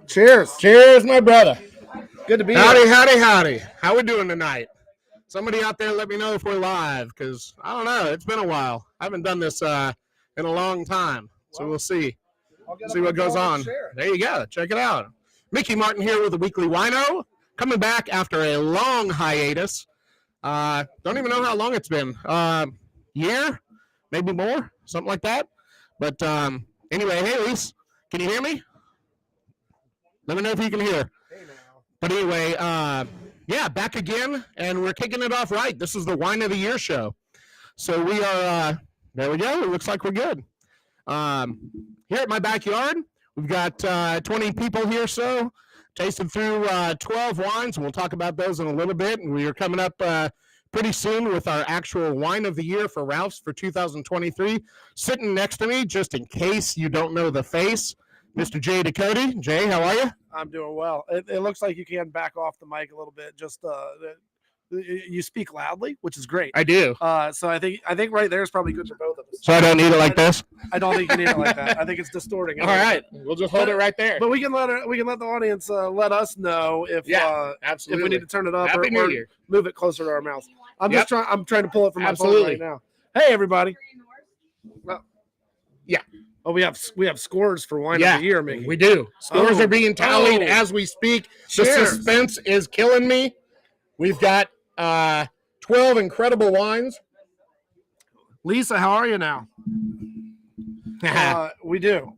Cheers. Cheers, my brother. Good to be Howdy, here. howdy, howdy. How we doing tonight? Somebody out there let me know if we're live, because I don't know. It's been a while. I haven't done this in a long time, so we'll see. See what goes on. There you go. Check it out. Mickey Martin here with the Weekly Wineaux, coming back after a long hiatus. Don't even know how long it's been. Year, maybe more, something like that. But anyway, hey, Lise, can you hear me? Let me know if you can hear. Hey now. But anyway, yeah, back again, and we're kicking it off right. This is the Wine of the Year show. So we are, there we go. It looks like we're good. Here at my backyard, we've got 20 people here, so tasted through 12 wines, and we'll talk about those in a little bit. And we are coming up pretty soon with our actual Wine of the Year for Ralph's for 2023. Sitting next to me, just in case you don't know the face, Mr. Jay Ducote. Jay, how are you? I'm doing well. It looks like you can back off the mic a little bit. Just you speak loudly, which is great. I do. So I think right there is probably good for both of us. So I don't need it like this? I don't think you need it like that. I think it's distorting. All right, we'll just hold it right there. But we can let the audience let us know if absolutely. if we need to turn it up Happy New Year. Move it closer to our mouths. I'm Yep. trying to pull it from my phone right now. Hey everybody. Well, yeah. Oh, we have scores for Wine of the Year, Mickey. We do. Scores are being tallied as we speak. The Cheers. suspense is killing me. We've got 12 incredible wines. Lisa, how are you now? We do.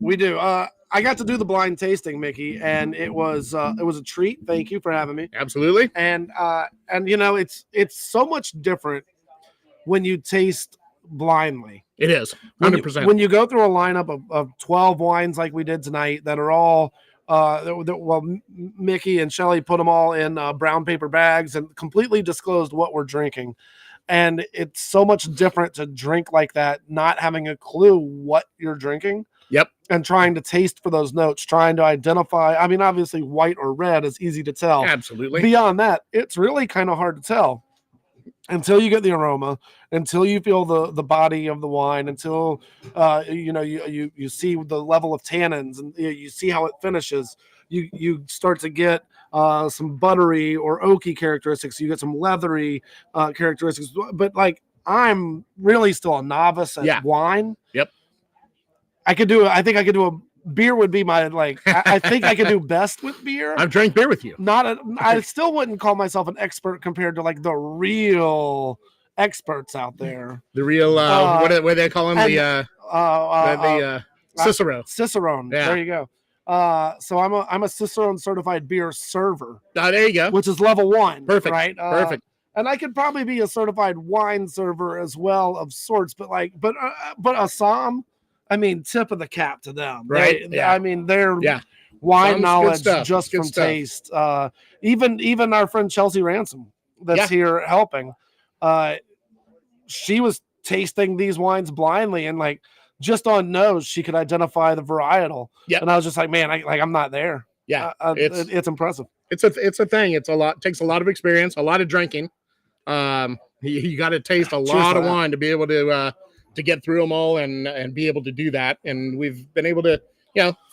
I got to do the blind tasting, Mickey, and it was a treat. Thank you for having me. Absolutely. And you know, it's so much different when you taste blindly. It is 100%. When you go through a lineup of 12 wines like we did tonight that are all Mickey and Shelly put them all in brown paper bags and completely disclosed what we're drinking. And it's so much different to drink like that, not having a clue what you're drinking. Yep. And trying to taste for those notes, trying to identify. I mean, obviously white or red is easy to tell. Absolutely. Beyond that, it's really kind of hard to tell until you get the aroma, until you feel the body of the wine, until you see the level of tannins and you see how it finishes. You start to get some buttery or oaky characteristics. You get some leathery characteristics. But like, I'm really still a novice at wine. Yep. I think I could do a beer would be my I think I could do best with beer. I've drank beer with you. I still wouldn't call myself an expert compared to like the real experts out there. The real what do they call him? The Cicero. Cicerone. Yeah. There you go. So I'm a Cicerone certified beer server. There you go. Which is level 1. Perfect. Right. Perfect. And I could probably be a certified wine server as well of sorts, but Assam, I mean, tip of the cap to them. Right. I mean, their wine Sounds knowledge good just from taste. Even our friend Chelsea Ransom that's here helping. She was tasting these wines blindly and like just on nose, she could identify the varietal. Yep. And I was just like, man, I'm not there. Yeah. It's impressive. It's a thing. It takes a lot of experience, a lot of drinking. You got to taste a lot of wine to be able to get through them all and be able to do that. And we've been able to,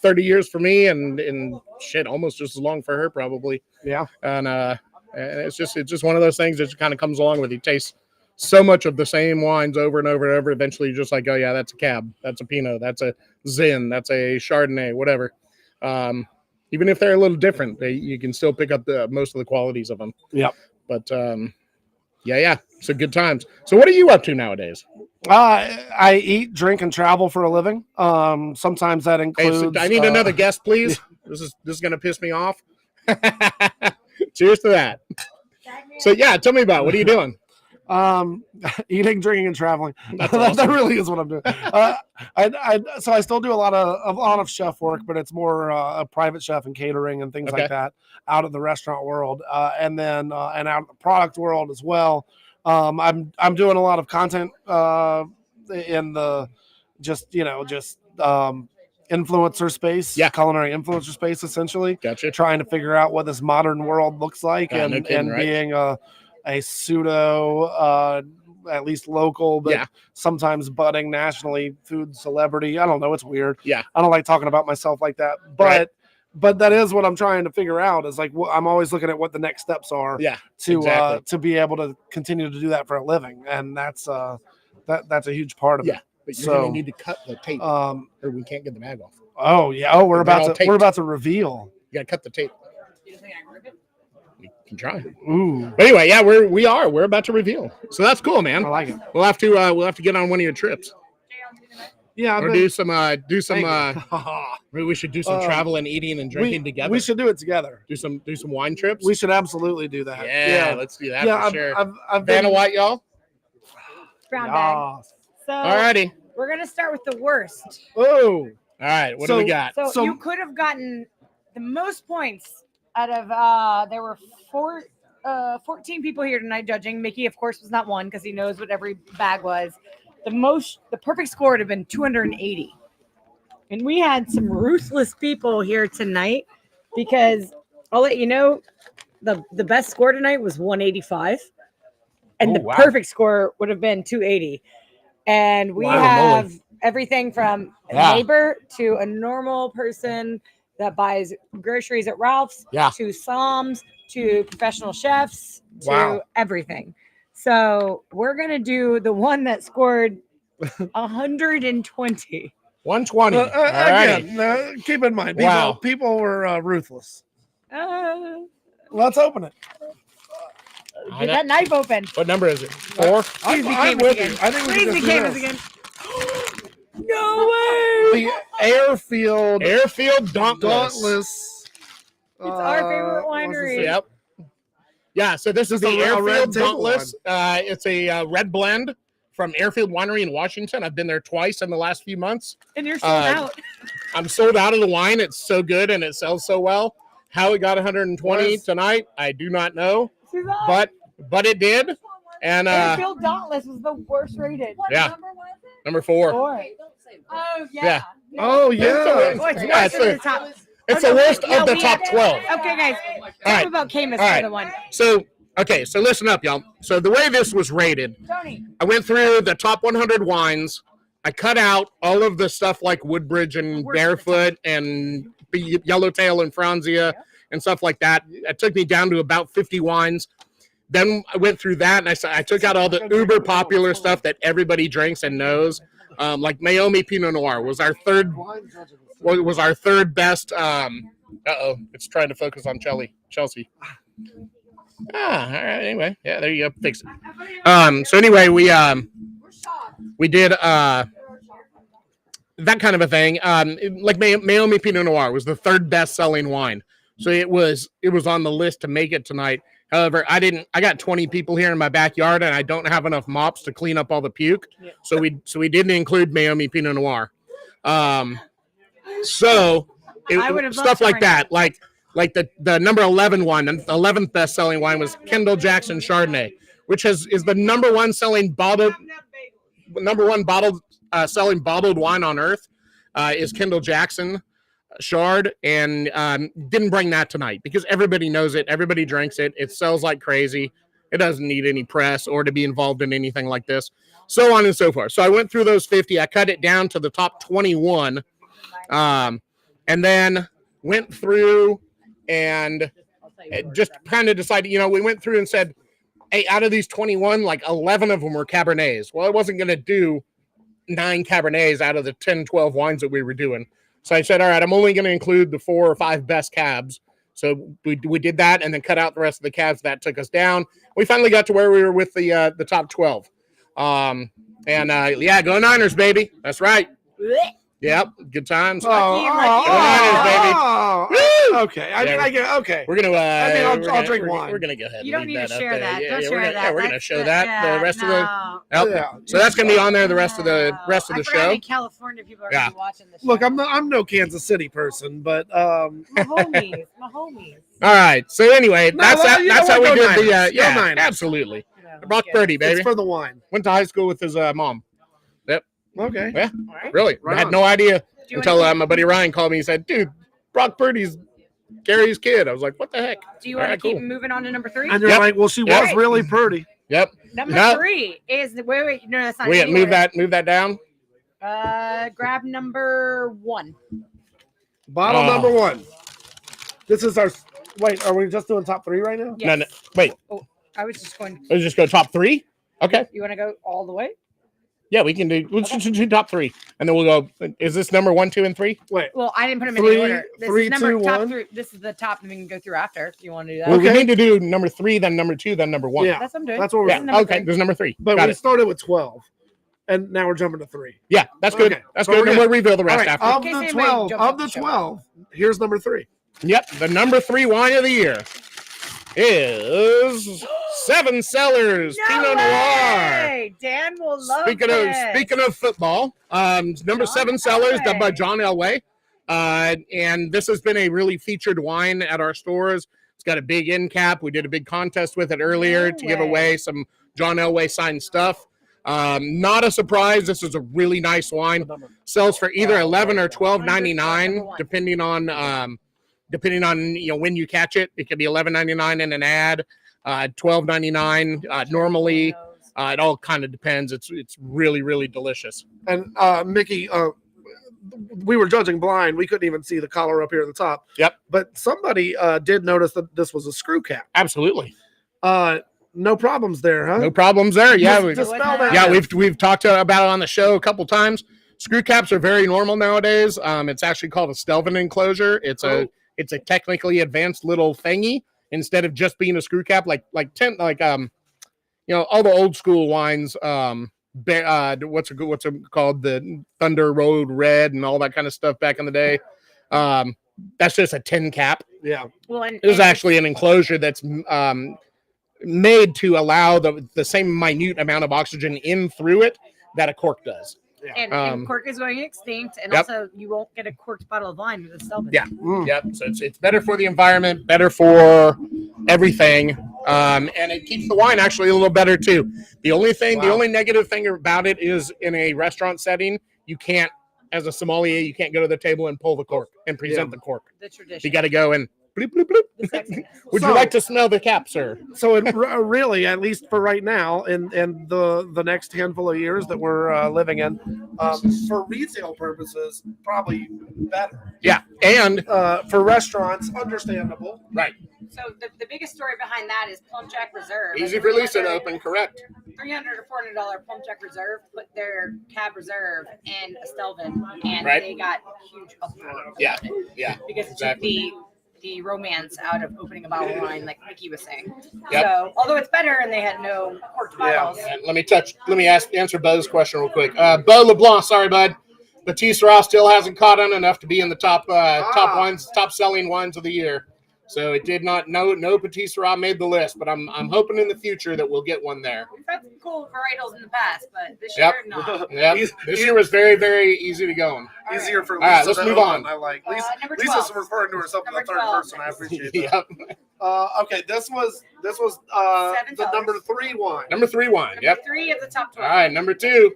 30 years for me and shit, almost just as long for her probably. Yeah. And it's just one of those things that just kind of comes along with you. Taste so much of the same wines over and over and over. Eventually you're just like, oh yeah, that's a Cab, that's a Pinot, that's a Zin, that's a Chardonnay, whatever. Even if they're a little different, you can still pick up most of the qualities of them. Yep. But so good times. So what are you up to nowadays? I eat, drink, and travel for a living. Sometimes that includes. Hey, so I need another guest, please. This is going to piss me off. Cheers to that. So tell me about it. What are you doing? Eating, drinking, and traveling. Awesome. That really is what I'm doing. So I still do a lot of chef work, but it's more a private chef and catering and things like that out of the restaurant world, and then and out of the product world as well. I'm doing a lot of content in the influencer space, culinary influencer space, essentially. Gotcha. Trying to figure out what this modern world looks like, and being a pseudo, at least local, but sometimes budding nationally food celebrity. I don't know. It's weird. Yeah. I don't like talking about myself like that, but but that is what I'm trying to figure out. Is like I'm always looking at what the next steps are. Yeah, To exactly. To be able to continue to do that for a living, and that's that's a huge part of it. Yeah, but you're gonna need to cut the tape, or we can't get the bag off. Oh yeah. Oh, we're about to reveal. You gotta cut the tape. We can try. Ooh. But anyway, yeah, we're about to reveal. So that's cool, man. I like it. We'll have to get on one of your trips. Yeah, or do some maybe we should do some travel and eating and drinking together. We should do it together. Do some wine trips. We should absolutely do that. Yeah, let's do that for sure. I've Vanna White, y'all. Brown bag. So alrighty, we're gonna start with the worst. Oh, all right. What do we got? So you could have gotten the most points out of there were 14 people here tonight judging. Mickey, of course, was not one because he knows what every bag was. The perfect score would have been 280. And we had some ruthless people here tonight because I'll let you know the best score tonight was 185. And the perfect score would have been 280. And we have everything from a neighbor to a normal person that buys groceries at Ralph's to Psalms to professional chefs to everything. So we're going to do the one that scored 120. 120. Again, keep in mind, people were ruthless. Let's open it. Get that knife open. What number is it? 4? I'm with you. I think we Please can be again. No way. The Airfield Dauntless. It's our favorite winery. Yep. Yeah, so this is the Airfield Dauntless. It's a red blend from Airfield Winery in Washington. I've been there twice in the last few months. And you're sold out. I'm sold out of the wine. It's so good and it sells so well. How it got 120 tonight, I do not know. But it did. And Airfield Dauntless was the worst rated. What number was it? Number 4. Oh yeah. Oh yeah. It's the worst of the top 12. Okay, guys. Talk about Camus for the one. So listen up, y'all. So the way this was rated, I went through the top 100 wines. I cut out all of the stuff like Woodbridge and Barefoot and Yellowtail and Franzia and stuff like that. It took me down to about 50 wines. Then I went through that and I took out all the uber popular stuff that everybody drinks and knows. Like Naomi Pinot Noir was our third best. It's trying to focus on Chelsea. All right. Anyway, yeah, there you go. Fix it. So anyway, we did that kind of a thing. Like Naomi Pinot Noir was the third best selling wine. So it was on the list to make it tonight. However, I got 20 people here in my backyard and I don't have enough mops to clean up all the puke. So we didn't include Naomi Pinot Noir. Stuff like that. Like the number 11 one, and the 11th best selling wine was Kendall Jackson Chardonnay, which is the number one selling bottled selling bottled wine on earth, is Kendall Jackson Chard, and didn't bring that tonight because everybody knows it, everybody drinks it, it sells like crazy, it doesn't need any press or to be involved in anything like this, so on and so forth. So I went through those 50, I cut it down to the top 21, and then went through and just kind of decided, we went through and said, hey, out of these 21, like 11 of them were Cabernets. Well, I wasn't going to do 9 Cabernets out of the 10, 12 wines that we were doing. So I said, all right, I'm only going to include the 4 or 5 best cabs. So we did that and then cut out the rest of the cabs. That took us down. We finally got to where we were with the top 12. Go Niners, baby. That's right. Yep, good times. Go Niners, baby. Okay, I get okay. We're gonna. I'll drink wine. We're gonna go ahead. You don't need to share that. Yeah, Don't share that. We're gonna show that the rest of the. Yeah. So that's gonna be on there the rest of the show. In California, people are gonna be watching this. Look, I'm no Kansas City person, but my homies. All right. So anyway, that's how we did the. Yeah, absolutely. Brock Purdy, baby. It's for the wine. Went to high school with his mom. Yep. Okay. Yeah. Really. I had no idea until my buddy Ryan called me and said, "Dude, Brock Purdy's Gary's kid." I was like, "What the heck?" Do you want to keep moving on to number 3? And you're like, "Well, she was really pretty." Yep. Number 3 is wait. No, that's not. Move that down. Grab number 1. Bottle number 1. This is our. Wait, are we just doing top 3 right now? Yes. No, wait. Oh, I was just going. Let's just go top 3. Okay. You want to go all the way? Yeah, we can do. Let's just do top 3, and then we'll go. Is this number 1, 2, and 3? Wait. Well, I didn't put them in Three- any order. This three, is number two, top one. 3. This is the top, and we can go through after if you want to do that. Well, we Okay. need to do number 3, then number 2, then number 1. Yeah. That's what I'm doing. That's what we're This Yeah. is number Okay. 3. There's number 3. But Got we it. started with 12, and now we're jumping to 3. Yeah, that's good. Okay. That's So good. we're Then good. we'll reveal the All rest right. after. Of In the case anybody 12, jumps of off the the show. 12, here's number 3. Yep. The number 3 wine of the year is Seven Cellars Pinot Noir. way! Dan will love Speaking of football, number John 7 Cellars, done by Elway. John Elway, and this has been a really featured wine at our stores. It's got a big end cap. We did a big contest with it earlier No to give way. away some John Elway signed stuff. Not a surprise. This is a really nice wine. Sells for either $11 or $12.99, depending on when you catch it. It could be $11.99 in an ad, $12.99 normally. It all kind of depends. It's really, really delicious. And Mickey, we were judging blind. We couldn't even see the collar up here at the top. Yep. But somebody did notice that this was a screw cap. Absolutely. No problems there, huh? No problems there. Yeah. Dispel that. Yeah, we've talked about it on the show a couple times. Screw caps are very normal nowadays. It's actually called a Stelvin enclosure. It's a technically advanced little thingy instead of just being a screw cap all the old school wines. What's it called? The Thunder Road Red and all that kind of stuff back in the day. That's just a tin cap. Yeah. Well, and It is actually an enclosure that's made to allow the same minute amount of oxygen in through it that a cork does. and cork is going extinct, and Yep. also you won't get a corked bottle of wine with a Stelvin. Yeah. Mm. Yep. So it's better for the environment, better for everything, and it keeps the wine actually a little better too. The only negative thing about it is in a restaurant setting, you can't, as a sommelier, you can't go to the table and pull the cork and present Yeah. the cork. The tradition. You got to go and bloop, bloop, bloop. The sexiness. Would So- you like to smell the cap, sir? So it really, at least for right now, in the next handful of years that we're living in, for retail purposes, probably better. Yeah. And For restaurants, understandable. right. So the biggest story behind that is Plum Jack Reserve. Easy for Lisa to open, correct. $300 to $400 Plum Jack Reserve put their Cab Reserve in a Stelvin, and Right. they got huge uproar. Yeah. about it Yeah. because Exactly. it took the romance out of opening a bottle of wine, like Mickey was saying. Yep. So although it's better, and they had no corked Yeah. bottles. And let me answer Bo's question real quick. Bo LeBlanc, sorry, bud. Batiste Ross still hasn't caught on enough to be in the top selling wines of the year. So it did not. No Batiste Ross made the list, but I'm hoping in the future that we'll get one there. We've had some cool varietals in the past, but this Yep. year not. Yeah, this year was very, very easy to go on. Easier for All Lisa. right, let's to move open, on. I like Lisa. Number Lisa's 12. referring to herself in the Number third 12. person. I appreciate that. Yep. Okay, this was Seven the cellars. number 3 wine. Number 3 wine. Number Yep. 3 of the top 12 All right, number 2.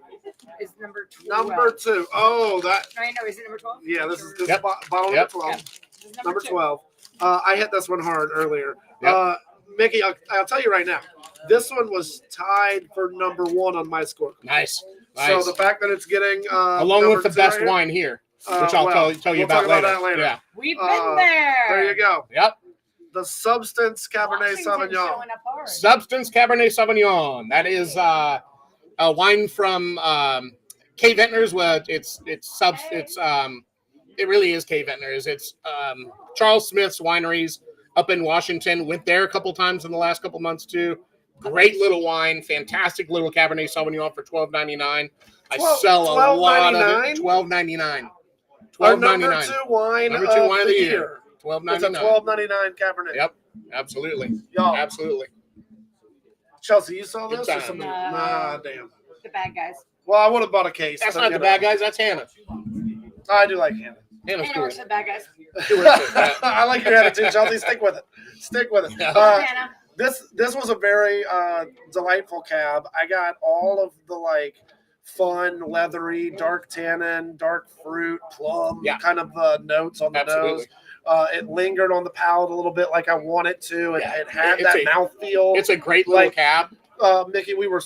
is number 12. Number 2. Oh, that. No, I know. Is it number 12? Yeah, this is Yep. bottle Yep. number 12. This is Number 2. 12. I hit this one hard earlier. Yep. Mickey, I'll tell you right now, this one was tied for number 1 on my score. Nice. So the fact that it's getting along number with the 2 best right here, wine here, which I'll well, tell you we'll about talk later. that later. Yeah. We've been there. There you go. Yep. The Substance Cabernet Washington's Sauvignon. showing up hard. Substance Cabernet Sauvignon. That is a wine from K Vintners. Well, it really is K Vintners. It's Charles Smith's wineries up in Washington. Went there a couple times in the last couple months too. Great little wine, fantastic little Cabernet Sauvignon for $12.99. I sell a lot of it. $12.99. Our number $12.99. 2 wine, Number 2 of wine of the the year. year. It's a $12.99. $12.99 Cabernet. Yep, absolutely, Y'all, absolutely. Chelsea, you saw Good this? Or time. something? No. Nah, damn. The bad guys. Well, I would have bought a case. That's but, not you the know, bad guys. That's Hannah. I do like Hannah. Hannah's And cool. works the bad guys. I like your attitude, Chelsea. Stick with it. Stick with it. Hannah. This was a very delightful cab. I got all of the fun, leathery, dark tannin, dark fruit, plum kind of notes on the Absolutely. nose. It lingered on the palate a little bit like I want it to. It had It's that a- mouthfeel. It's a great little cab. Mickey, we were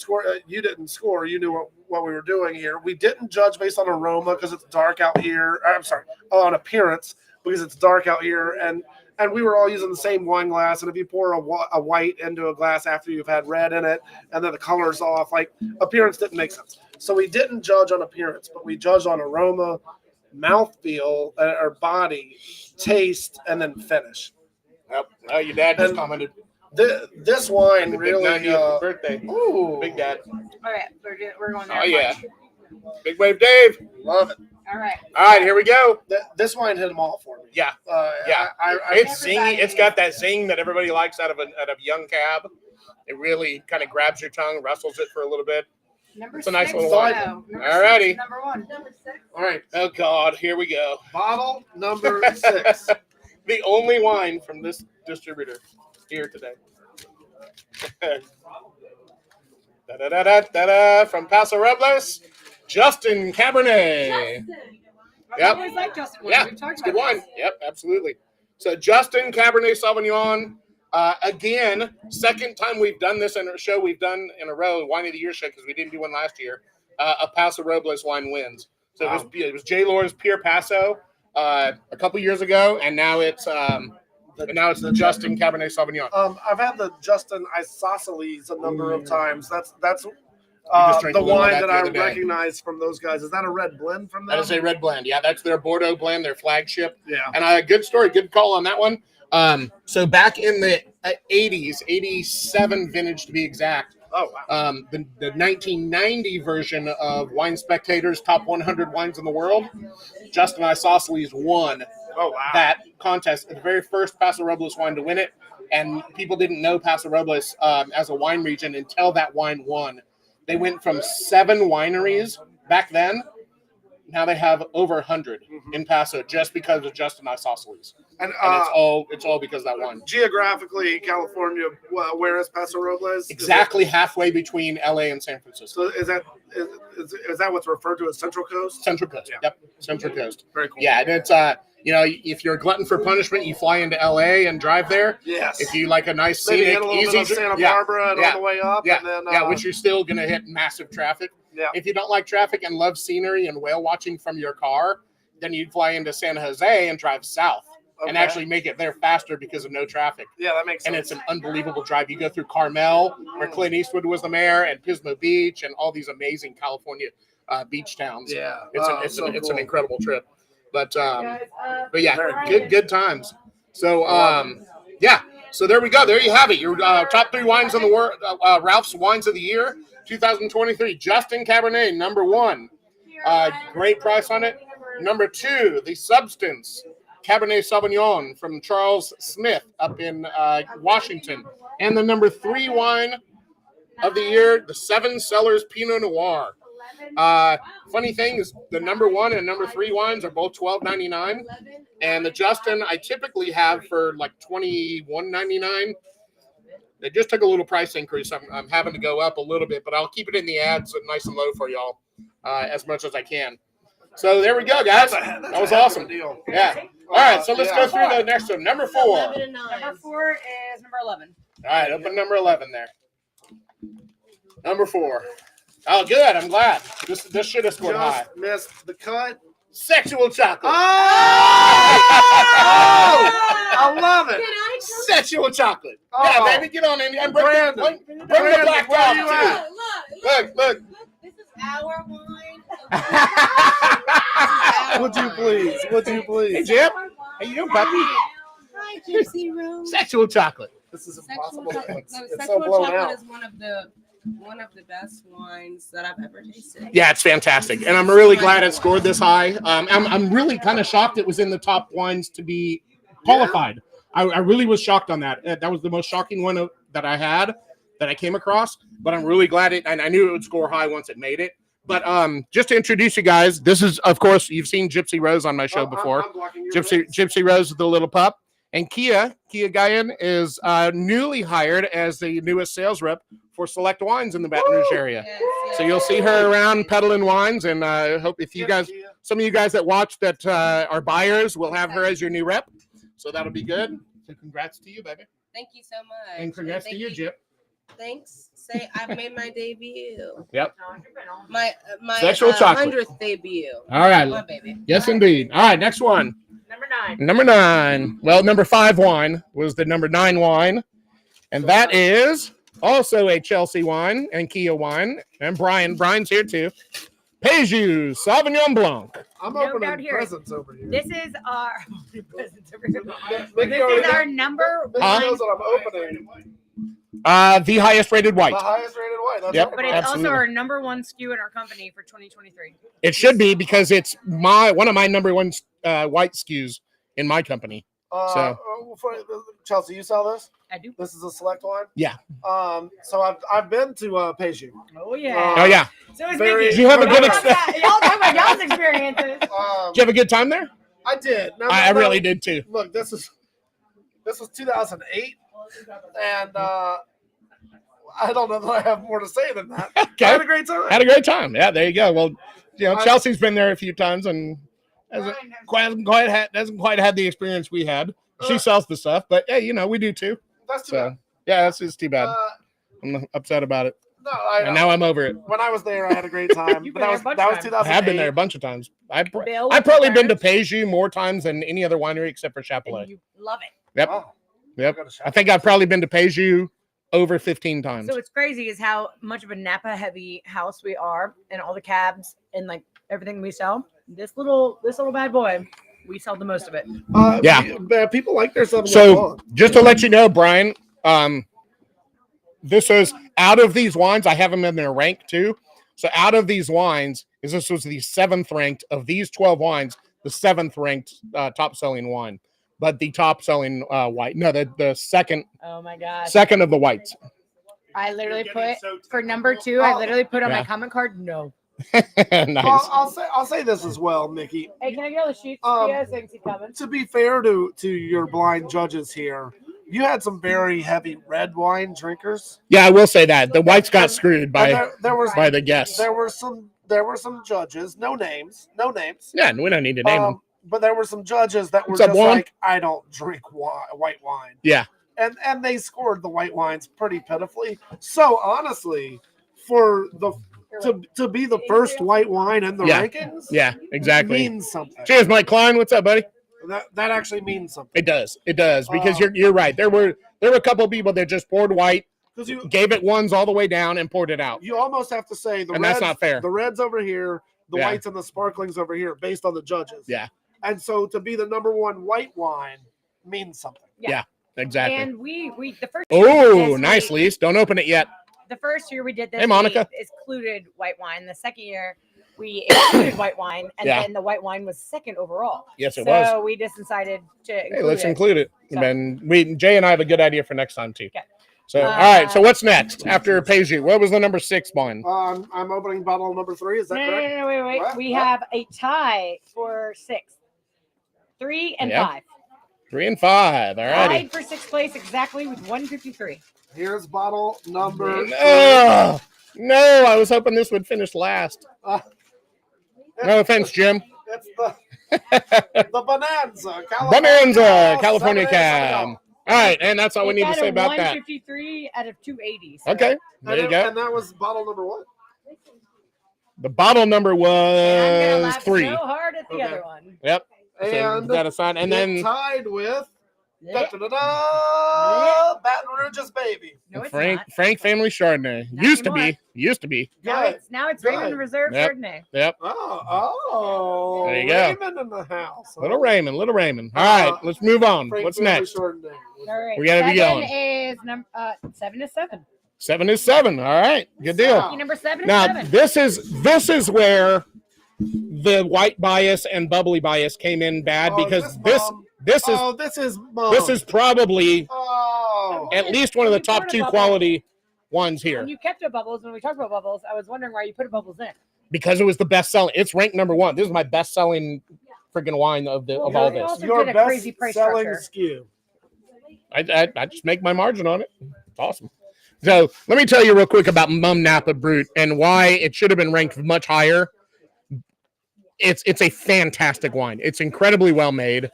you didn't score. You knew what we were doing here. We didn't judge based on aroma because it's dark out here. I'm sorry, on appearance because it's dark out here. And and we were all using the same wine glass. And if you pour a white into a glass after you've had red in it, and then the color's off, like appearance didn't make sense. So we didn't judge on appearance, but we judged on aroma, mouthfeel, or body, taste, and then finish. Yep. Oh, your dad just commented. This wine Big really. 90th birthday. Ooh, Big Dad. All right, we're going there. Oh yeah. Big Wave Dave. love it. All right. All right, here we go. This wine hit them all for me. Yeah. Yeah. It's zingy. It's got that zing that everybody likes out of a young cab. It really kind of grabs your tongue, rustles it for a little bit. It's a nice little wine. All righty. Number 1. All right. Oh God, here we go. Bottle number 6. The only wine from this distributor here today. Da-da-da-da-da-da, from Paso Robles, Justin Cabernet. I Yep. always like Justin. Yeah, it's good wine. Yep, absolutely. So Justin Cabernet Sauvignon. Again, second time we've done this in a show we've done in a row, Wine of the Year show, because we didn't do one last year. A Paso Robles wine wins. So it was J. Lore's Pure Paso a couple years ago, and now it's the Justin Cabernet Sauvignon. I've had the Justin Isosceles a number of times. That's just drank the a little of wine that that the I other day. recognize from those guys. Is that a red blend from them? That is a red blend. Yeah, that's their Bordeaux blend, their flagship. Yeah. And a good story, good call on that one. So back in the 80s, 87 vintage to be exact, Oh, wow. the 1990 version of Wine Spectator's Top 100 Wines in the World, Justin Isosceles won Oh, wow. that contest, the very first Paso Robles wine to win it. And people didn't know Paso Robles as a wine region until that wine won. They went from 7 wineries back then. Now they have over 100 in Paso just because of Justin Isosceles. And It's all because of that one. geographically, California, where is Paso Robles? Exactly halfway between LA and San Francisco. So is that what's referred to as Central Coast? Central Coast. Yeah. Yep. Central Coast. Very cool. Yeah, and it's if you're a glutton for punishment, you fly into LA and drive there. Yes. If you like a nice Maybe scenic, hit a little easy bit of Santa Barbara and all the way up. Yeah, And then, which you're still gonna hit massive traffic. Yeah. If you don't like traffic and love scenery and whale watching from your car, then you'd fly into San Jose and drive south and Okay. actually make it there faster because of no traffic. Yeah, that makes sense. And it's an unbelievable drive. You go through Carmel, where Clint Eastwood was the mayor, and Pismo Beach, and all these amazing California beach towns. Yeah. It's so an cool. incredible trip. But yeah, Very good times. So yeah. So there we go. There you have it. Your top 3 wines in the world. Ralph's Wines of the Year 2023. Justin Cabernet, number 1. Great price on it. Number 2, the Substance Cabernet Sauvignon from Charles Smith up in Washington. And the number 3 wine of the year, the Seven Cellars Pinot Noir. Funny thing is, the number 1 and number 3 wines are both $12.99, and the Justin I typically have for like $21.99. They just took a little price increase. I'm having to go up a little bit, but I'll keep it in the ads nice and low for y'all as much as I can. So there we go, guys. That was awesome. Deal. Yeah. All right, so let's go through the next one. Number 4. All Number 4 is number 11. right, open number 11 there. Number 4. Oh, good. I'm glad. This should have scored high. Just missed the cut. Sexual chocolate. I love it. Sexual chocolate. Oh. Yeah, baby, get on in and bring Brandon. the Brandon, black where top you too. at? Look. This is our wine. Would you please? Would you Hey, please? Jim. How you doing, puppy? Hi, Gypsy Rose. Sexual chocolate. This is Sexual impossible. chocolate. It's No, so sexual blown chocolate out. is one of the best wines that I've ever tasted. Yeah, it's fantastic, and I'm really glad it scored this high. I'm really kind of shocked it was in the top wines to be qualified. I really was shocked on that. That was the most shocking one that I came across. But I'm really glad it, and I knew it would score high once it made it. But just to introduce you guys, this is, of course, you've seen Gypsy Rose on my show before. I'm blocking your Gypsy Rose is the little pup. And Kia Guyan is newly hired as the newest sales rep for Select Wines in the Baton Rouge area. Yes, So you'll see her around peddling wines, and I hope if you guys, some of you guys that watch that are buyers, will have her as your new rep. So that'll be good. So congrats to you, baby. Thank you so much. And congrats to Thank you, Jip. Thanks. Say I've made my debut. Yep. My Sexual chocolate. 100th debut. All right. My baby. Yes, indeed. All right, next one. Number 9. Number 9. Well, number 5 wine was the number 9 wine. And that is also a Chelsea wine and Kia wine. And Brian's here too. Péjus Sauvignon Blanc. I'm No doubt opening here. presents over here. This is our presents over here. Mickey This already is our number Mickey one, knows what I'm opening. The highest rated white. The highest rated white. That's Yep. right. but it's Absolutely. also our number 1 SKU in our company for 2023. It should be because it's one of my number 1 white SKUs in my company. So. Chelsea, you sell this? I do. This is a select wine. Yeah. So I've been to Péjus. Oh yeah. Oh yeah. So is Very- Mickey. Did you have a good Y'all talk about- Y'all talk about y'all's experiences. Did you have a good time there? I did. No, I no, really did too. Look, this was 2008, and I don't know that I have more to say than that. Okay. I had a great time. Had a great time. Yeah, there you go. Well, Chelsea's been there a few times and hasn't quite had the experience we had. She sells the stuff, but hey, we do too. That's too So bad. yeah, that's just too bad. I'm upset about it, No, and now I'm over it. when I was there, I had a great time. You've But been that was there a bunch that of was times. 2008. I have been there a bunch of times. I've Bill probably been to Clarence, Péjus more times than any other winery except for Chapelet. and you love it. Yep. Oh, Yep. I gotta I think I've probably been to Péjus over 15 times. So what's crazy is how much of a Napa heavy house we are, and all the cabs and like everything we sell. This little bad boy, we sell the most of it. Yeah. People like their stuff. So just to let you know, Brian, this is out of these wines. I have them in their rank too. So out of these wines, this was the 7th ranked of these 12 wines, the 7th ranked top selling wine, but the top selling white. No, the second Oh my gosh! second of the whites. I literally put for number 2. I literally put on Yeah. my comment card. No. Nice. I'll say this as well, Mickey. Hey, can I get all the sheets? Yeah, so you can see coming. To be fair to your blind judges here, you had some very heavy red wine drinkers. Yeah, I will say that the whites got screwed And by the guests. There were some judges, no names. Yeah, we don't need to name them. But there were some judges that were What's up, just Juan? like, I don't drink white wine. Yeah. And they scored the white wines pretty pitifully. So honestly, for to be the first white wine in the Yeah. rankings, Yeah, exactly. means something. Cheers, Mike Klein. What's up, buddy? That actually means something. It does because you're right. There were a couple of people that just poured white, Because you gave it ones all the way down, and poured it out. you almost have to say the And reds, that's not fair. The reds over here, the Yeah. whites and the sparklings over here, based on the judges. Yeah. And so to be the number 1 white wine means something. Exactly. And we the first year we did Oh, this, nice, we- Lise. Don't open it yet. The first year we did this, Hey, Monica. we excluded white wine. The second year we included white wine, and Yeah. then the white wine was second overall. Yes, it so was. we just decided to Hey, include let's it. include it. So- And then Jay and I have a good idea for next time too. Okay. So, all right. So what's next after Péjus? What was the number 6 wine? I'm opening bottle number 3. Is that No, correct? wait. What? We What? have a tie for 6, 3, and Yeah. 5. 3 and 5. All righty. Tied for 6th place exactly with 153. Here's bottle number 3. No, I was hoping this would finish last. Uh, No offense, Jim. It's the Bonanza. Bonanza, California 7-8, cab. All right, and that's all we It need to got say a about that. 153 out of 280. So. Okay, there you go. And that was bottle number 1. The bottle number And I'm gonna was laugh 3. so hard at the Okay. other one. Yep. So And that aside, and it then tied with Yeah. Baton Rouge's baby. No, it's Frank not. Frank Family Chardonnay Not used anymore. to be. Now Good. it's Good. Raymond Reserve Yep. Chardonnay. Yep. Oh, There you go. Raymond in the house. Little Raymond. All right, let's move on. Frank What's Family next? Chardonnay. All right. We gotta be 7 going. is number 7 is 7. 7 is 7. All right, good deal. Wow. Number 7 is Now 7. this is where the white bias and bubbly bias came in bad Oh, because this this is this is mom. this is probably Oh. at least one of the We top poured a 2 bubble. quality ones here When you kept the bubbles, when we talked about bubbles, I was wondering why you put bubbles in. because it was the best selling. It's ranked number 1. This is my best selling freaking wine of Well, all we this. also Your did a best crazy price selling structure. SKU. I just make my margin on it. It's awesome. So let me tell you real quick about Mum Napa Brut and why it should have been ranked much higher. It's a fantastic wine. It's incredibly well made.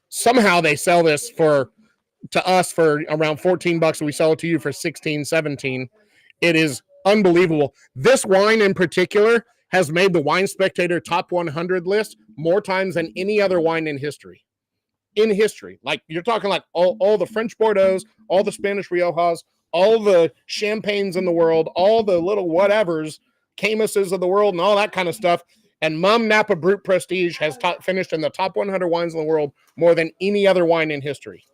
Somehow they sell this to us for around $14. We sell it to you for 16, 17. It is unbelievable. This wine in particular has made the Wine Spectator Top 100 list more times than any other wine in history. In history. Like, you're talking like all the French Bordeaux's, all the Spanish Riojas, all the champagnes in the world, all the little whatevers, Camuses of the world, and all that kind of stuff. And Mum Napa Brut Prestige has finished in the top 100 wines in the world more than any other wine in history.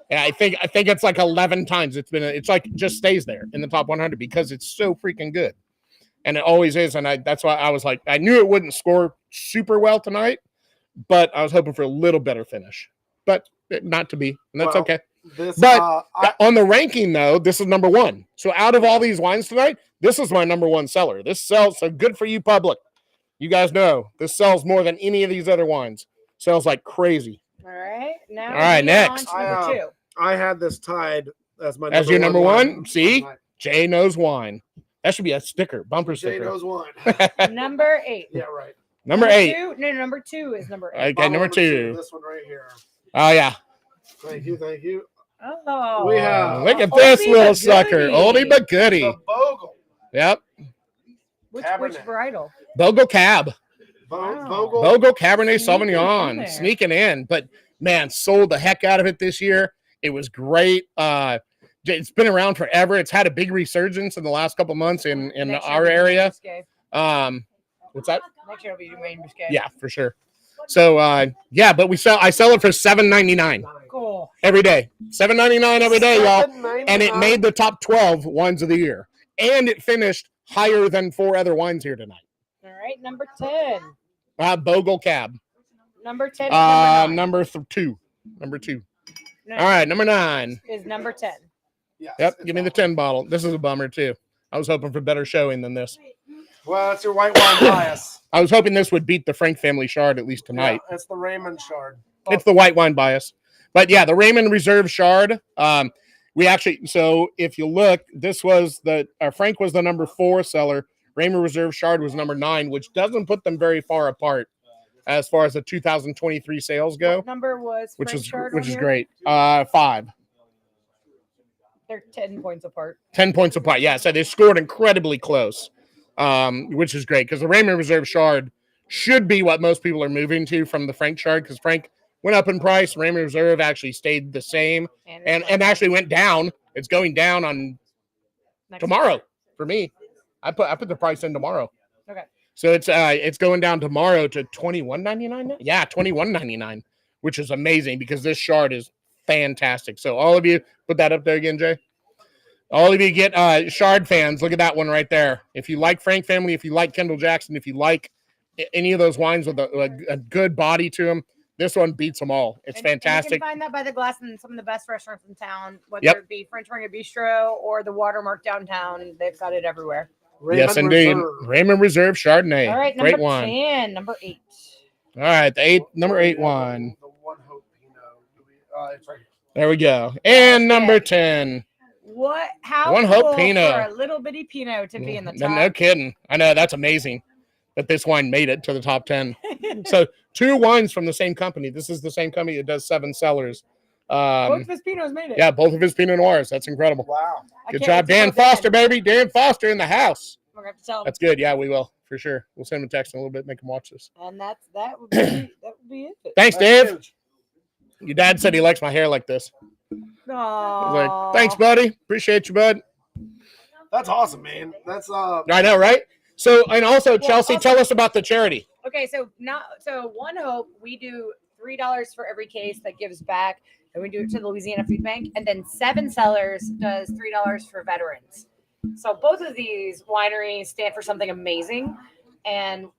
And I think it's like 11 times. It's like just stays there in the top 100 because it's so freaking good. And it always is. And that's why I was like, I knew it wouldn't score super well tonight, but I was hoping for a little better finish. But not to be, and that's okay. On the ranking, though, this is number one. So out of all these wines tonight, this is my number one seller. This sells, so good for you, public. You guys know this sells more than any of these other wines. Sells like crazy. All right. Now, all right, next. Number two. I had this tied as my your number one. See, Jay knows wine. That should be a sticker, bumper sticker. Jay knows wine. Number 8. Yeah, right. Number 8. Number 2 is number 8. Okay, number 2. This one right here. Oh yeah. Thank you. Oh, we have. Look at this little sucker, oldie but goodie. The Bogle. Yep. Which varietal? Bogle Cab. Bogle Cabernet Sauvignon, sneaking in. But man, sold the heck out of it this year. It was great. It's been around forever. It's had a big resurgence in the last couple months in our area. What's that? Next year will be Wayne Biscay. Yeah, for sure. So but I sell it for $7.99. Cool. Every day. $7.99 every day, y'all. And it made the top 12 wines of the year. And it finished higher than 4 other wines here tonight. All right, number 10. Bogle Cab. Number 10. Number 2. Number 2. No, all right, number 9 is number 10. Yes, yep, give me the 10 bottle. This is a bummer too. I was hoping for better showing than this. Well, it's your white wine bias. I was hoping this would beat the Frank family Chard at least tonight. Yeah, it's the Raymond Chard. It's the white wine bias. But yeah, the Raymond Reserve Chard. We actually, so if you look, this was Frank was the number 4 seller. Raymond Reserve Chard was number 9, which doesn't put them very far apart as far as the 2023 sales go. What number was which Frank is Chard which is here? great. 5. They're 10 points apart. 10 points apart. Yeah, so they scored incredibly close, which is great because the Raymond Reserve Chard should be what most people are moving to from the Frank Chard because Frank went up in price. Raymond Reserve actually stayed the same and actually went down. It's going down on tomorrow for me. I put the price in tomorrow. Okay. So it's going down tomorrow to $21.99. Yeah, $21.99, which is amazing because this Chard is fantastic. So all of you, put that up there again, Jay. All of you get Chard fans, look at that one right there. If you like Frank family, if you like Kendall Jackson, if you like any of those wines with a good body to them, this one beats them all. It's fantastic. You can find that by the glass in some of the best restaurants in town, whether it be French Ringer Bistro or the Watermark downtown. They've got it everywhere. Raymond yes, indeed. Reserve. Raymond Reserve Chardonnay. All right, great wine. 10, number 8. All right, number 8 wine. The One Hope Pinot. It's right here. There we go. And number 10. What? How One cool Hope Pinot for a little bitty Pinot to be in the top? No kidding. I know, that's amazing that this wine made it to the top 10. So 2 wines from the same company. This is the same company that does 7 cellars. Both of his Pinots made it. Yeah, both of his Pinot Noirs. That's incredible. Wow. Good job, Dan Foster, baby. Dan Foster in the house. We're going to have to tell him. That's good. Yeah, we will, for sure. We'll send him a text in a little bit, make him watch this. And that would be it. Thanks, Dave. Your dad said he likes my hair like this. Aww. I was like, thanks, buddy. Appreciate you, bud. That's awesome, man. That's I know, right? So, and also, Chelsea, tell us about the charity. Okay, so One Hope, we do $3 for every case that gives back, and we do it to the Louisiana Food Bank, and then 7 Cellars does $3 for veterans. So both of these wineries stand for something amazing and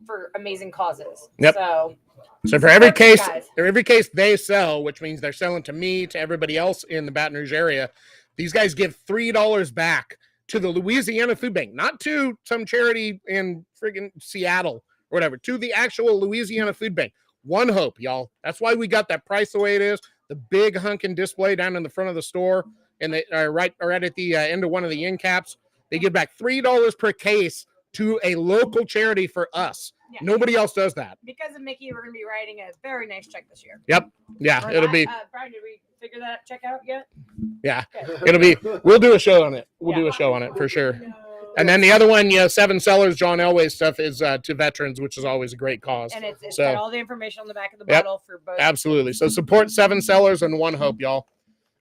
for amazing causes. Yep. So for every case they sell, which means they're selling to me, to everybody else in the Baton Rouge area, these guys give $3 back to the Louisiana Food Bank, not to some charity in friggin' Seattle or whatever, to the actual Louisiana Food Bank. One Hope, y'all. That's why we got that price the way it is. The big hunkin' display down in the front of the store, and they are right at the end of one of the end caps. They give back $3 per case to a local charity for us. Yeah. Nobody else does that. Because of Mickey, we're going to be writing a very nice check this year. Yep. Yeah, it'll be. Brian, did we figure that check out yet? Yeah, okay. It'll be. We'll do a show on it. We'll do a show on it for sure. And then the other one, 7 Cellars, John Elway stuff is to veterans, which is always a great cause. And it's So- got all the information on the back of the Yep. bottle for both. Absolutely. So support 7 Cellars and One Hope, y'all.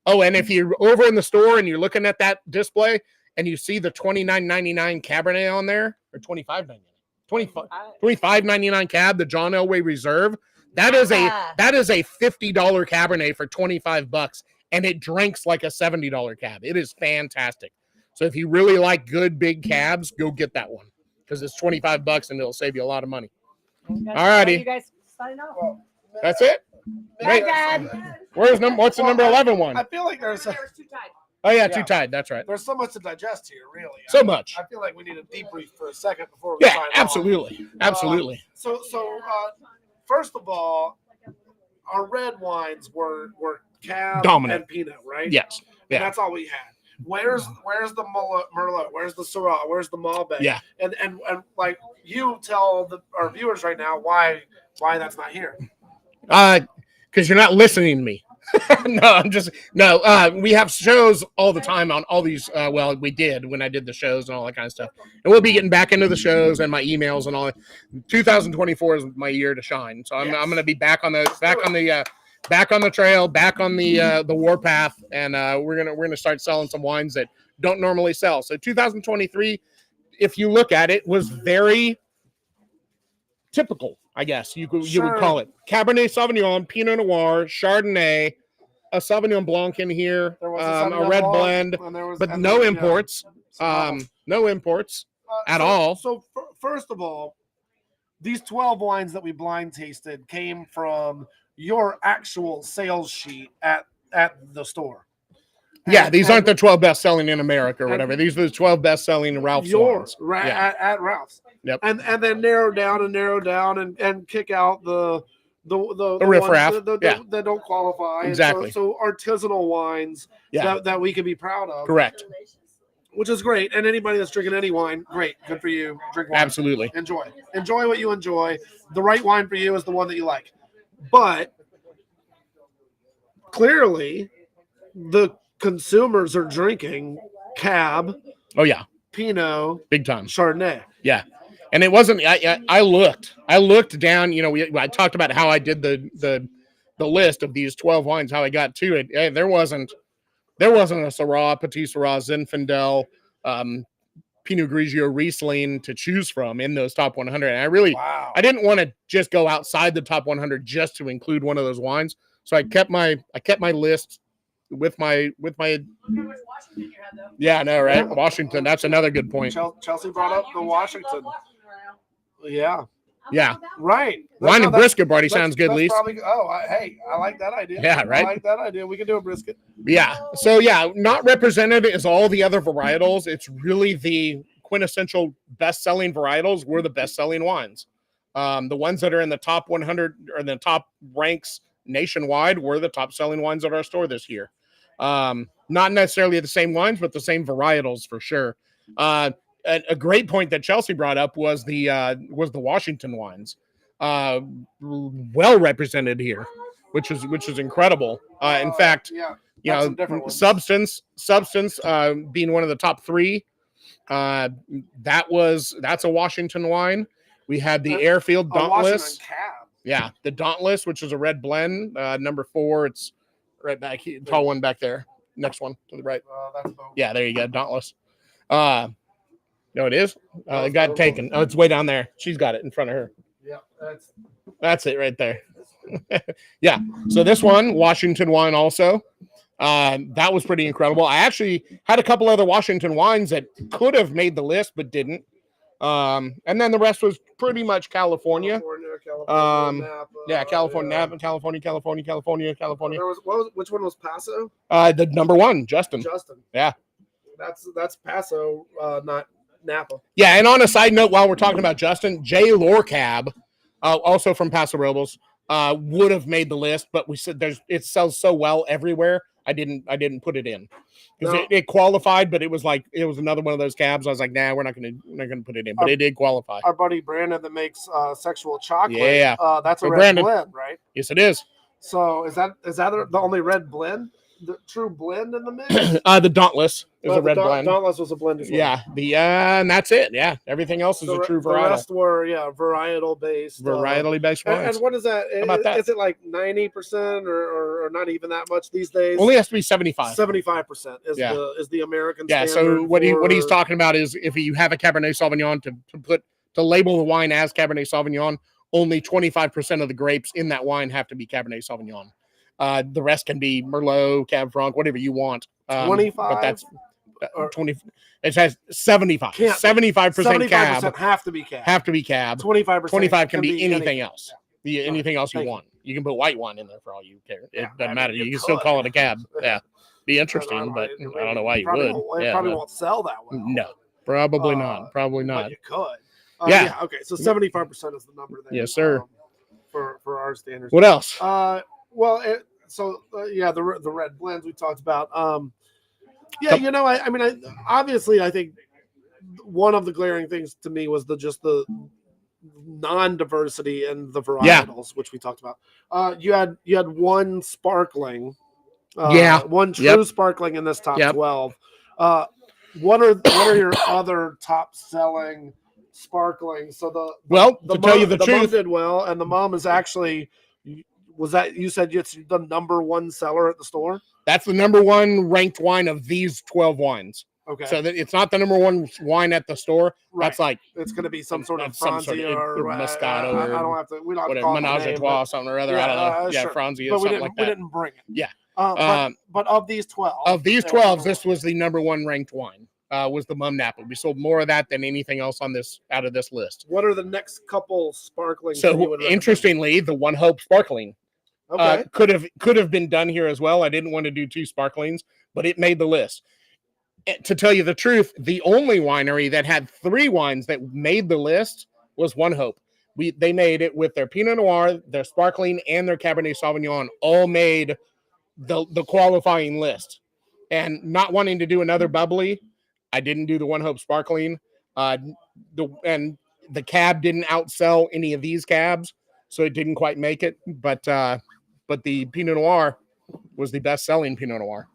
Oh, and if you're over in the store and you're looking at that display and you see the $29.99 Cabernet on there, or $25.99, $25.99 cab, the John Elway Reserve, that is a $50 Cabernet for $25, and it drinks like a $70 cab. It is fantastic. So if you really like good big cabs, go get that one because it's $25 and it'll save you a lot of money. All righty. You guys sign off. That's it. Bye, Great. Dad. What's the number 11 one? I feel like there's Oh yeah, Too Tied. That's right. there's so much to digest here, really. So much. I feel like we need a debrief for a second before we Yeah, sign off. absolutely. Absolutely. So first of all, our red wines were Cab Dominant. and Pinot, right? Yes. And Yeah. that's all we had. Where's the Merlot? Where's the Syrah? Where's the Malbec? Yeah. And like you tell our viewers right now why that's not here. Because you're not listening to me. We have shows all the time on all these. We did when I did the shows and all that kind of stuff. And we'll be getting back into the shows and my emails and all that. 2024 is my year to shine. So I'm going to be back on the trail, back on the warpath, and we're gonna start selling some wines that don't normally sell. So 2023, if you look at it, was very typical, I guess you would call it. Cabernet Sauvignon, Pinot Noir, Chardonnay, a Sauvignon Blanc in here, There was a red blend, but no imports. No imports at all. So first of all, these 12 wines that we blind tasted came from your actual sales sheet at the store. Yeah, these aren't the 12 best selling in America or whatever. These are the 12 best selling in Ralph's. Yours, wines. at Ralph's. Yep. And then narrow down and kick out the riffraff. ones that don't qualify. Exactly. So artisanal wines that we can be proud of. Correct. Which is great. And anybody that's drinking any wine, great. Good for you. Drink wine. Absolutely. Enjoy what you enjoy. The right wine for you is the one that you like. But clearly, the consumers are drinking Cab. Oh yeah, Pinot, big time. Chardonnay. Yeah, and it wasn't. I looked down. I talked about how I did the list of these 12 wines, how I got to it. Hey, there wasn't a Syrah, Petit Syrah, Zinfandel, Pinot Grigio, Riesling to choose from in those top 100. And I didn't want to just go outside the top 100 just to include one of those wines. So I kept my list with my. Yeah, I know, right? Washington. That's another good point. Chelsea brought up the Washington. Yeah. Yeah. Right. Wine and brisket party sounds good, Lise. Hey, I like that idea. Yeah, right? I like that idea. We can do a brisket. Yeah. So, not represented as all the other varietals. It's really the quintessential best-selling varietals were the best-selling wines. The ones that are in the top 100 or in the top ranks nationwide were the top-selling wines at our store this year. Not necessarily the same wines, but the same varietals for sure. A great point that Chelsea brought up was the Washington wines, well represented here, which is incredible. In fact, Substance being one of the top 3. That's a Washington wine. We had the Airfield Dauntless. Yeah, the Dauntless, which is a red blend. Number 4, it's right back here, tall one back there. Next one to the right. Yeah, there you go, Dauntless. No, it is. It got taken. Oh, it's way down there. She's got it in front of her. Yeah, that's it right there. Yeah. So this one, Washington wine also. That was pretty incredible. I actually had a couple other Washington wines that could have made the list but didn't. And then the rest was pretty much California. Napa, California. Which one was Paso? The number 1, Justin. Yeah. That's Paso, not Napa. Yeah, and on a side note, while we're talking about Justin, J. Lorcab, also from Paso Robles, would have made the list, but we said it sells so well everywhere. I didn't put it in because it qualified, but it was another one of those cabs. I was like, nah, we're not gonna put it in, but it did qualify. Our buddy Brandon that makes sexual chocolate. Yeah, that's a red blend, right? Yes, it is. So is that the only red blend the true blend in the mix? The Dauntless is a the red blend. Dauntless was a blend as well. Yeah, and that's it. Yeah, everything else is a true The varietal. rest were varietal based. Varietally based wines. And what is that? How about that? Is it like 90% or not even that much these days? Only has to be 75. 75% is the American standard. So what he's talking about is if you have a Cabernet Sauvignon to label the wine as Cabernet Sauvignon, only 25% of the grapes in that wine have to be Cabernet Sauvignon. The rest can be Merlot, Cab Franc, whatever you want. 25, but that's 20. It has 75. 75% cab. Have to be cab. 25%. 25 can be anything anything else. Anything else you want. You can put white wine in there for all you care. It doesn't matter. You can could. still call it a cab. Yeah, be interesting, but I don't know why you would. It probably won't sell that well. No, probably not. Probably not. But you could. Yeah. Okay. So 75% is the number there. Yes, sir. For our standards. What else? The red blends we talked about. Obviously, I think one of the glaring things to me was the non-diversity in the varietals, which we talked about. You had one sparkling, one true sparkling in this top 12. What are your other top selling sparklings? So to tell you the truth, mom did well, and the mom is actually. Was that you said it's the number one seller at the store? That's the number one ranked wine of these 12 wines. Okay. So that it's not the number one wine at the store. Right. That's like it's going to be some sort of Franzia or Moscato I don't have to. We don't whatever, Menage a Trois, something or other. I don't know. Sure. Franzia, but something like that. We didn't bring it. Yeah. But of these 12. This was the number one ranked wine. Was the Mum Napa. We sold more of that than anything else out of this list. What are the next couple sparklings? So interestingly, the One Hope Sparkling could have been done here as well. I didn't want to do 2 sparklings, but it made the list. To tell you the truth, the only winery that had 3 wines that made the list was One Hope. They made it with their Pinot Noir, their sparkling, and their Cabernet Sauvignon all made the qualifying list. And not wanting to do another bubbly, I didn't do the One Hope Sparkling. And the cab didn't outsell any of these cabs, so it didn't quite make it. But the Pinot Noir was the best-selling Pinot Noir.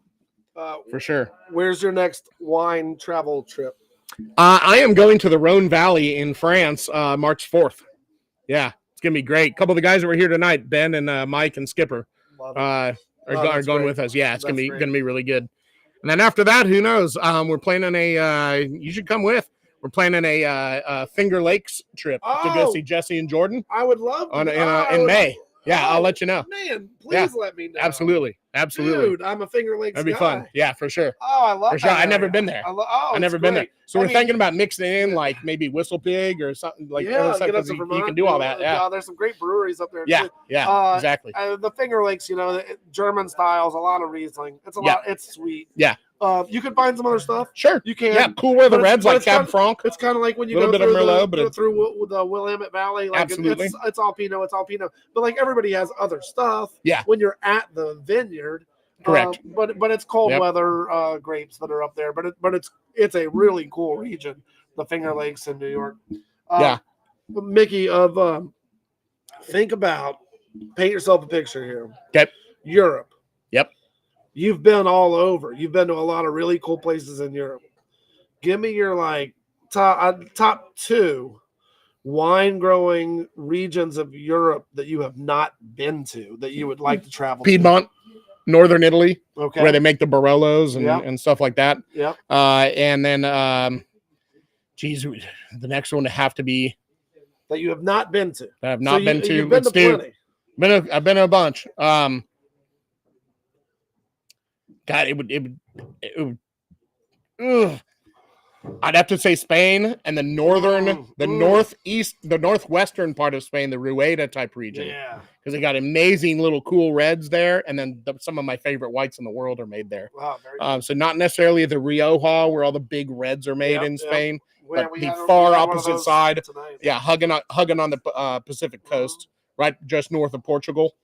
For sure. Where's your next wine travel trip? I am going to the Rhone Valley in France, March 4th. Yeah, it's going to be great. A couple of the guys that were here tonight, Ben and Mike and Skipper, are going with us. Yeah, it's going to be really good. And then after that, who knows? We're planning you should come with. We're planning a Finger Lakes trip to go see Jesse and Jordan. I would love to. In May. Yeah, I'll let you know. Man, please let me know. Absolutely. Dude, I'm a Finger Lakes guy. That'd be fun. Yeah, for sure. Oh, I love for sure. I've never been there. I've never been there. So we're thinking about mixing in like maybe Whistle Pig or something like that. Because you can do all that. Yeah. There's some great breweries up there. Yeah, too. Exactly. The Finger Lakes, German styles, a lot of Riesling. It's a lot. It's sweet. Yeah. You can find some other stuff. Sure. You can. Yeah, cool weather reds like Cab Franc. It's kind of like when you go through the Willamette Valley. Like absolutely. It's all Pinot. But like everybody has other stuff. Yeah. When you're at the vineyard. Correct. But it's cold weather grapes that are up there. But it's a really cool region, the Finger Lakes in New York. Mickey, think about, paint yourself a picture here. Okay. Europe. Yep. You've been all over. You've been to a lot of really cool places in Europe. Give me your top 2 wine growing regions of Europe that you have not been to that you would like to travel Piedmont. to. Northern Italy, okay, where they make the Barolos and stuff like that. Yep. And then, the next one to have to be that you have not been to. That I have not been to. You've been to plenty. I've been to a bunch. God, it would. I'd have to say Spain and the northwestern part of Spain, the Rueda type region. Yeah. Because they got amazing little cool reds there, and then some of my favorite whites in the world are made there. Wow, very good. So not necessarily the Rioja where all the big reds are made in Spain, but the far opposite side. Yeah, hugging on the Pacific coast, right just north of Portugal.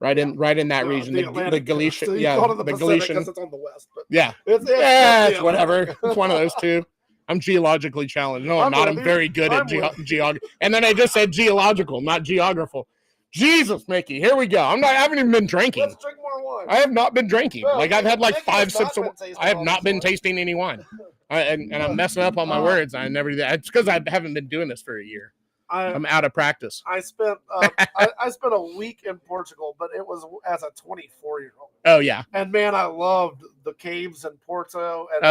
Right in that region, the Galician, the Galician. It's on the west, but it's whatever. It's one of those two. I'm geologically challenged. No, I'm not. I'm very good at geography. And then I just said geological, not geographical. Jesus, Mickey, here we go. I haven't even been drinking. Let's drink more wine. I have not been drinking. No, like I've had like Nick 5 has not sips. Of, been tasting I have all not this been wine. tasting any wine. And I'm messing up on my words. I never do that. It's because I haven't been doing this for a year. I'm out of practice. I spent I spent a week in Portugal, but it was as a 24-year-old. Oh yeah. And man, I loved the caves in Porto and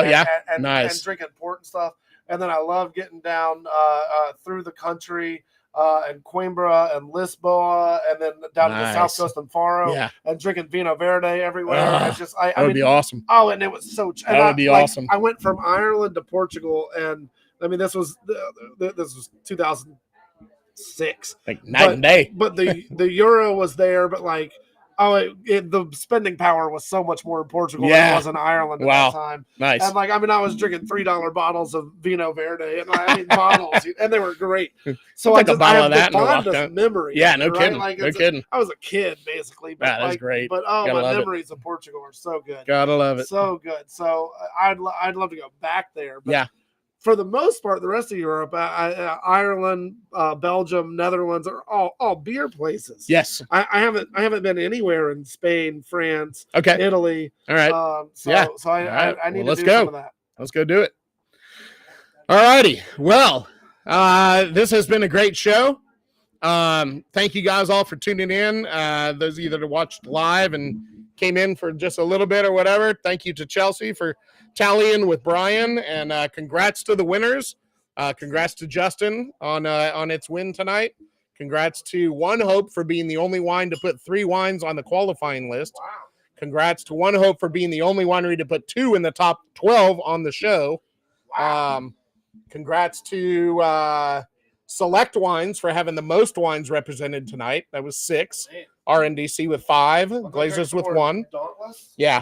Nice. and drinking port and stuff. And then I loved getting down through the country and Coimbra and Lisboa, and then down to the south coast and Faro, and drinking Vino Verde everywhere. That would be awesome. Oh, and it was so. That would be awesome. I went from Ireland to Portugal, and I mean this was 2006, like night and day. But the euro was there, but like. The spending power was so much more in Portugal than it was in Ireland at that time. Nice. And like, I mean, I was drinking $3 bottles of Vino Verde, and I mean bottles, and they were great. So I have the fondest memory. Yeah, no kidding. Like, no kidding. I was a kid basically. But that's great. But my memories of Portugal are so good. Gotta love it. So good. So I'd love to go back there. But for the most part, the rest of Europe, Ireland, Belgium, Netherlands are all beer places. Yes, I haven't been anywhere in Spain, France, Italy. All right. So I need to do some of that. Let's go do it. All righty. Well, this has been a great show. Thank you guys all for tuning in. Those either to watch live and came in for just a little bit or whatever. Thank you to Chelsea for tallying with Brian, and congrats to the winners. Congrats to Justin on its win tonight. Congrats to One Hope for being the only wine to put 3 wines on the qualifying list. Wow. Congrats to One Hope for being the only winery to put 2 in the top 12 on the show. Wow. Congrats to Select Wines for having the most wines represented tonight. That was 6. RNDC with 5. Glazers with 1. Dauntless? Yeah.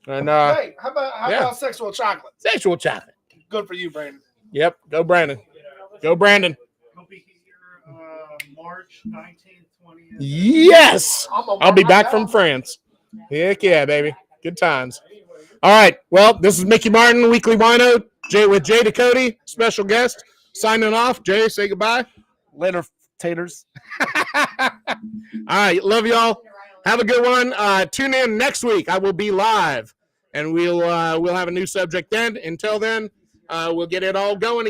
And hey, how about sexual chocolate? Sexual chocolate. Good for you, Brandon. Yep. Go Brandon. Go Brandon. He'll be here March 19th, 20th. Yes. I'll be back from France. Heck yeah, baby. Good times. All right. Well, this is Mickey Martin, Weekly Wineaux, with Jay Ducote, special guest. Signing off. Jay, say goodbye. Later, taters. All right. Love y'all. Have a good one. Tune in next week. I will be live, and we'll have a new subject then. Until then, we'll get it all going.